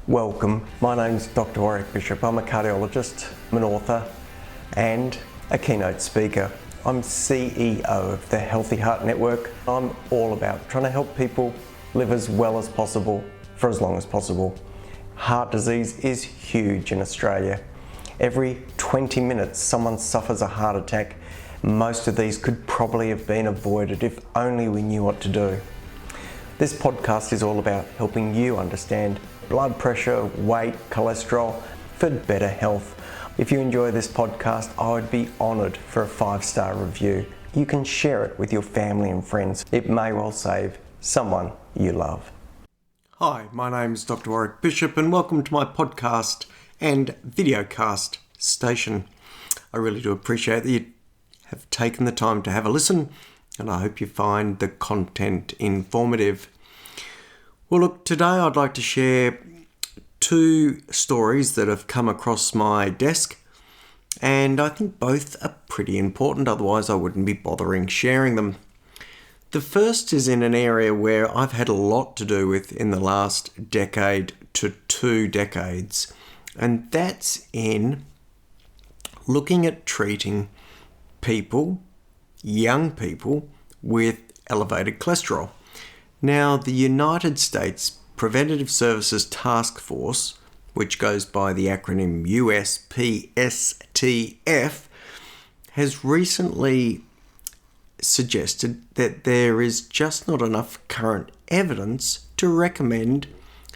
Welcome, my name's Doctor Warrick Bishop. I'm a cardiologist, I'm an author and a keynote speaker. I'm CEO of the Healthy Heart Network. I'm all about trying to help people live as well as possible for as long as possible. Heart disease is huge in Australia. Every 20 minutes someone suffers a heart attack. Most of these could probably have been avoided if only we knew what to do. This podcast is all about helping you understand blood pressure, weight, cholesterol for better health. If you enjoy this podcast, I would be honoured for a 5-star review. You can share it with your family and friends. It may well save someone you love. Hi, my name is Dr. Warrick Bishop and welcome to my podcast and videocast station. I really do appreciate that you have taken the time to have a listen, and I hope you find the content informative. Well, look, today I'd like to share 2 stories that have come across my desk, and I think both are pretty important, otherwise I wouldn't be bothering sharing them. The first is in an area where I've had a lot to do with in the last decade to 2 decades, and that's in looking at treating people, young people, with elevated cholesterol. Now, the United States Preventative Services Task Force, which goes by the acronym USPSTF, has recently suggested that there is just not enough current evidence to recommend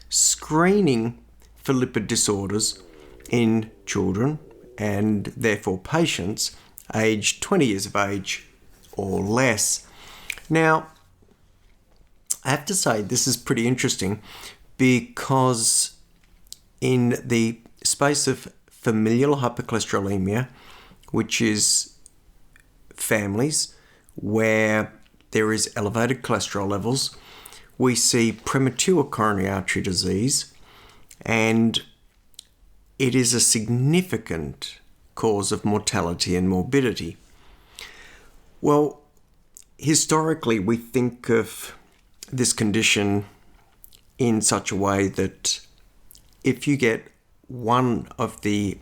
screening for lipid disorders in children and therefore patients aged 20 years of age or less. Now, I have to say this is pretty interesting because in the space of familial hypercholesterolemia, which is families where there is elevated cholesterol levels, we see premature coronary artery disease, and it is a significant cause of mortality and morbidity. Well, historically, we think of this condition in such a way that if you get one of the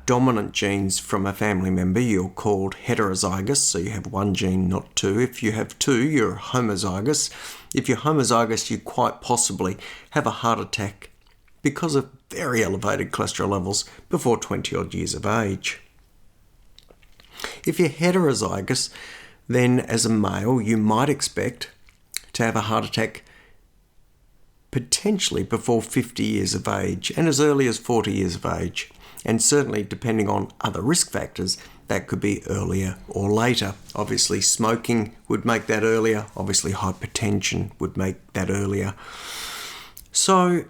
dominant genes from a family member, you're called heterozygous, so you have one gene, not 2. If you have 2, you're homozygous. If you're homozygous, you quite possibly have a heart attack because of very elevated cholesterol levels before 20 odd years of age. If you're heterozygous, then as a male, you might expect to have a heart attack potentially before 50 years of age and as early as 40 years of age. And certainly, depending on other risk factors, that could be earlier or later. Obviously, smoking would make that earlier. Obviously, hypertension would make that earlier. So,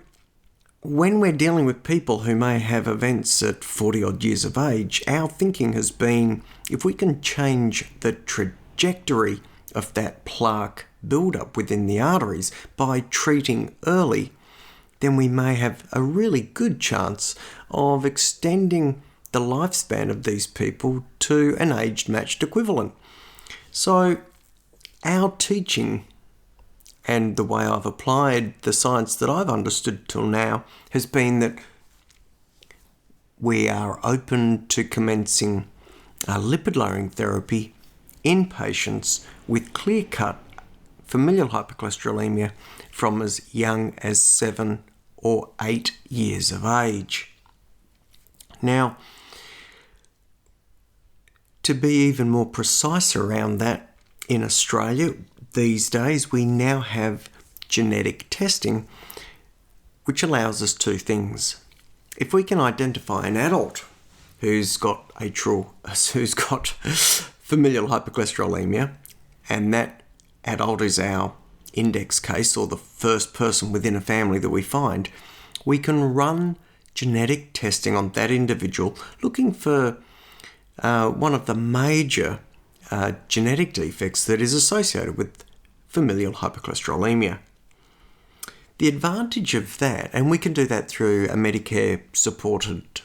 when we're dealing with people who may have events at 40 odd years of age, our thinking has been if we can change the trajectory of that plaque build-up within the arteries by treating early, then we may have a really good chance of extending the lifespan of these people to an age-matched equivalent. So our teaching and the way I've applied the science that I've understood till now has been that we are open to commencing a lipid-lowering therapy in patients with clear-cut familial hypercholesterolemia from as young as 7 or 8 years of age. Now, to be even more precise around that, in Australia these days we now have genetic testing which allows us 2 things. If we can identify an adult who's got familial hypercholesterolemia, and that adult is our index case or the first person within a family that we find, we can run genetic testing on that individual looking for one of the major genetic defects that is associated with familial hypercholesterolemia. The advantage of that, and we can do that through a Medicare supported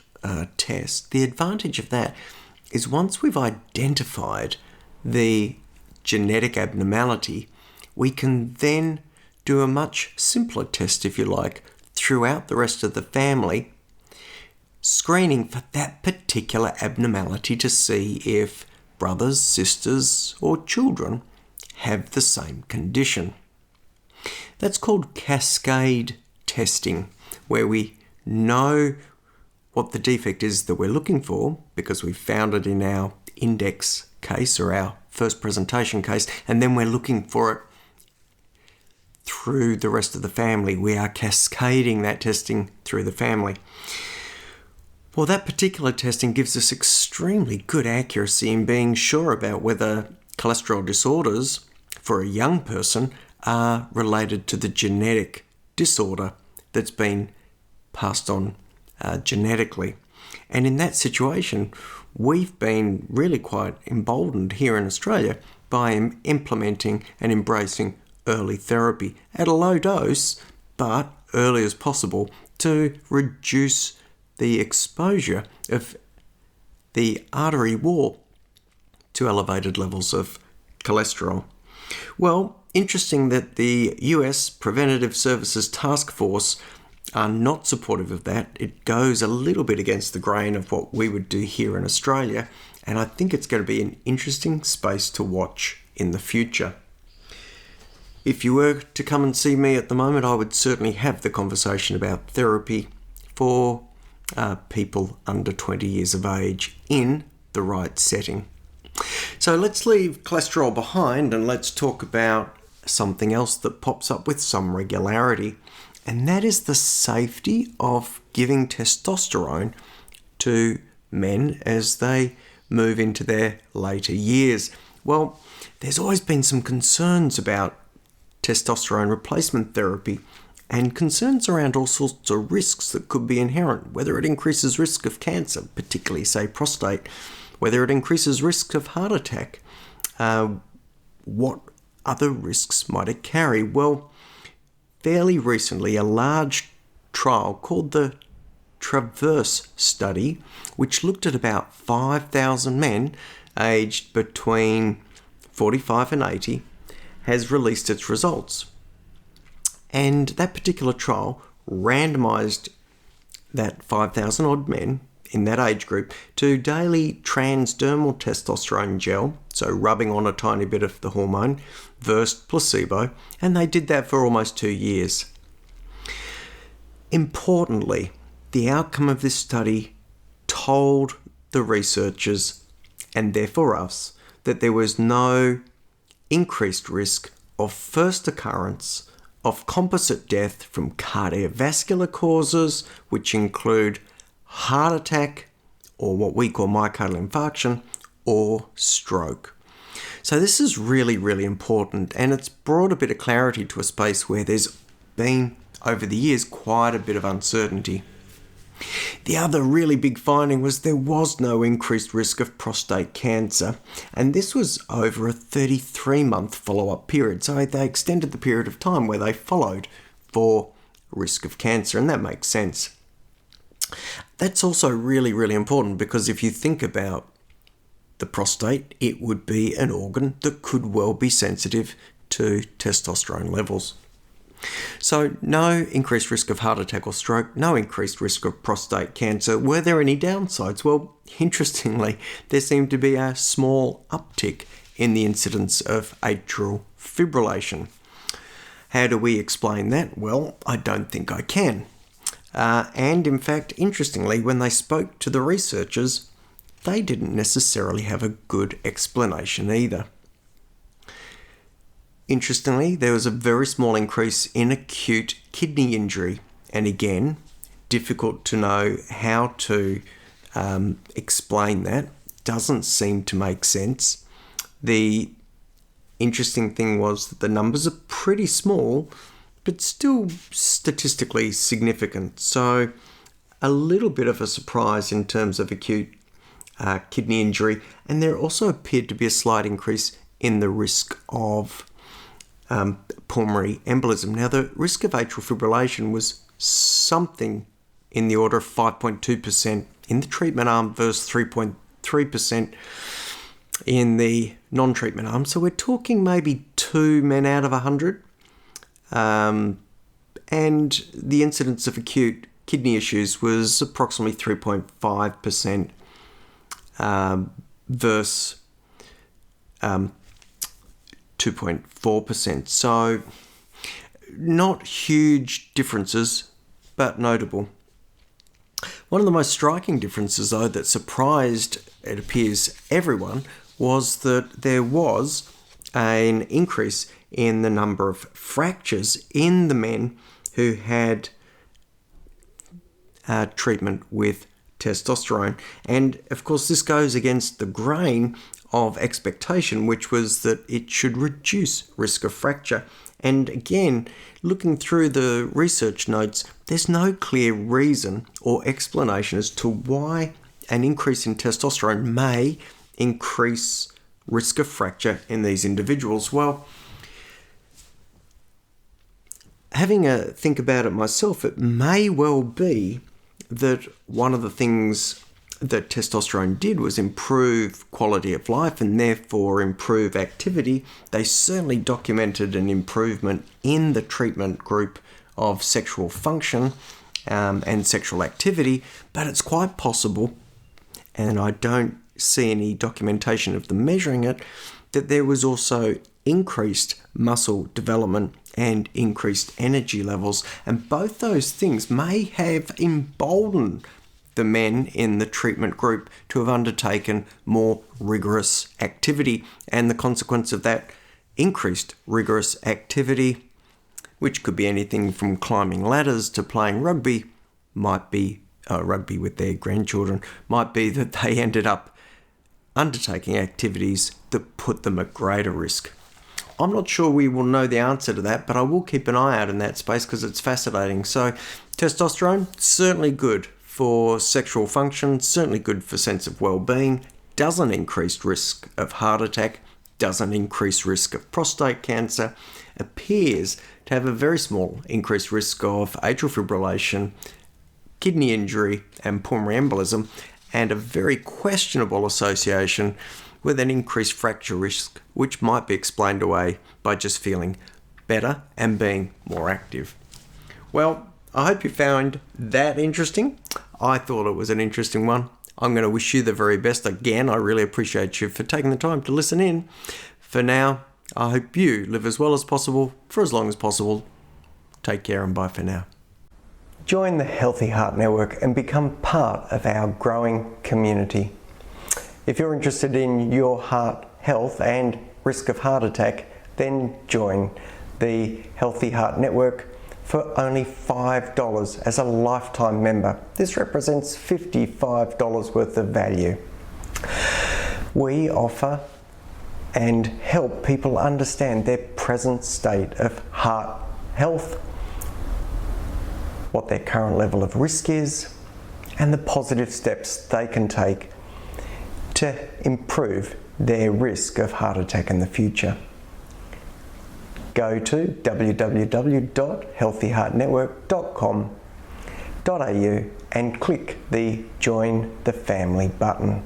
test, the advantage of that is once we've identified the genetic abnormality, we can then do a much simpler test, if you like, throughout the rest of the family, screening for that particular abnormality to see if brothers, sisters, or children have the same condition. That's called cascade testing, where we know what the defect is that we're looking for because we found it in our index case or our first presentation case, and then we're looking for it through the rest of the family. We are cascading that testing through the family. Well, that particular testing gives us extremely good accuracy in being sure about whether cholesterol disorders for a young person are related to the genetic disorder that's been passed on genetically. And in that situation, we've been really quite emboldened here in Australia by implementing and embracing early therapy at a low dose, but early as possible, to reduce the exposure of the artery wall to elevated levels of cholesterol. Well, interesting that the US Preventative Services Task Force are not supportive of that. It goes a little bit against the grain of what we would do here in Australia, and I think it's going to be an interesting space to watch in the future. If you were to come and see me at the moment, I would certainly have the conversation about therapy for people under 20 years of age in the right setting. So let's leave cholesterol behind and let's talk about something else that pops up with some regularity, and that is the safety of giving testosterone to men as they move into their later years. Well, there's always been some concerns about testosterone replacement therapy and concerns around all sorts of risks that could be inherent, whether it increases risk of cancer, particularly, say, prostate, whether it increases risk of heart attack, what other risks might it carry? Well, fairly recently, a large trial called the Traverse study, which looked at about 5,000 men aged between 45 and 80, has released its results. And that particular trial randomized that 5,000 odd men in that age group to daily transdermal testosterone gel, so rubbing on a tiny bit of the hormone, versus placebo, and they did that for almost 2 years. Importantly, the outcome of this study told the researchers, and therefore us, that there was no increased risk of first occurrence of composite death from cardiovascular causes, which include heart attack, or what we call myocardial infarction, or stroke. So this is really, really important, and it's brought a bit of clarity to a space where there's been, over the years, quite a bit of uncertainty. The other really big finding was there was no increased risk of prostate cancer, and this was over a 33-month follow-up period. So they extended the period of time where they followed for risk of cancer, and that makes sense. That's also really, really important because if you think about the prostate, it would be an organ that could well be sensitive to testosterone levels. So no increased risk of heart attack or stroke, no increased risk of prostate cancer. Were there any downsides? Well, interestingly, there seemed to be a small uptick in the incidence of atrial fibrillation. How do we explain that? Well, I don't think I can. And in fact, interestingly, when they spoke to the researchers, they didn't necessarily have a good explanation either. Interestingly, there was a very small increase in acute kidney injury, and again, difficult to know how to explain that. Doesn't seem to make sense. The interesting thing was that the numbers are pretty small, but still statistically significant. So a little bit of a surprise in terms of acute kidney injury, and there also appeared to be a slight increase in the risk of pulmonary embolism. Now, the risk of atrial fibrillation was something in the order of 5.2% in the treatment arm versus 3.3% in the non-treatment arm. So we're talking maybe 2 men out of 100. And and the incidence of acute kidney issues was approximately 3.5% versus 2.4%. So not huge differences, but notable. One of the most striking differences, though, that surprised, it appears, everyone, was that there was an increase in the number of fractures in the men who had treatment with testosterone. And of course, this goes against the grain of expectation, which was that it should reduce risk of fracture. And again, looking through the research notes, there's no clear reason or explanation as to why an increase in testosterone may increase risk of fracture in these individuals. Well, having a think about it myself, it may well be that one of the things that testosterone did was improve quality of life and therefore improve activity. They certainly documented an improvement in the treatment group of sexual function and sexual activity, but it's quite possible, and I don't see any documentation of them measuring it, that there was also increased muscle development and increased energy levels, and both those things may have emboldened the men in the treatment group to have undertaken more rigorous activity, and the consequence of that increased rigorous activity, which could be anything from climbing ladders to playing rugby, might be rugby with their grandchildren, might be that they ended up undertaking activities that put them at greater risk. I'm not sure we will know the answer to that, but I will keep an eye out in that space because it's fascinating. So testosterone, certainly good for sexual function, certainly good for sense of well-being, doesn't increase risk of heart attack, doesn't increase risk of prostate cancer, appears to have a very small increased risk of atrial fibrillation, kidney injury and pulmonary embolism, and a very questionable association with an increased fracture risk, which might be explained away by just feeling better and being more active. Well, I hope you found that interesting. I thought it was an interesting one. I'm going to wish you the very best. Again, I really appreciate you for taking the time to listen in. For now, I hope you live as well as possible for as long as possible. Take care and bye for now. Join the Healthy Heart Network and become part of our growing community. If you're interested in your heart health and risk of heart attack, then join the Healthy Heart Network for only $5 as a lifetime member. This represents $55 worth of value. We offer and help people understand their present state of heart health, what their current level of risk is, and the positive steps they can take to improve their risk of heart attack in the future. Go to www.healthyheartnetwork.com.au and click the Join the Family button.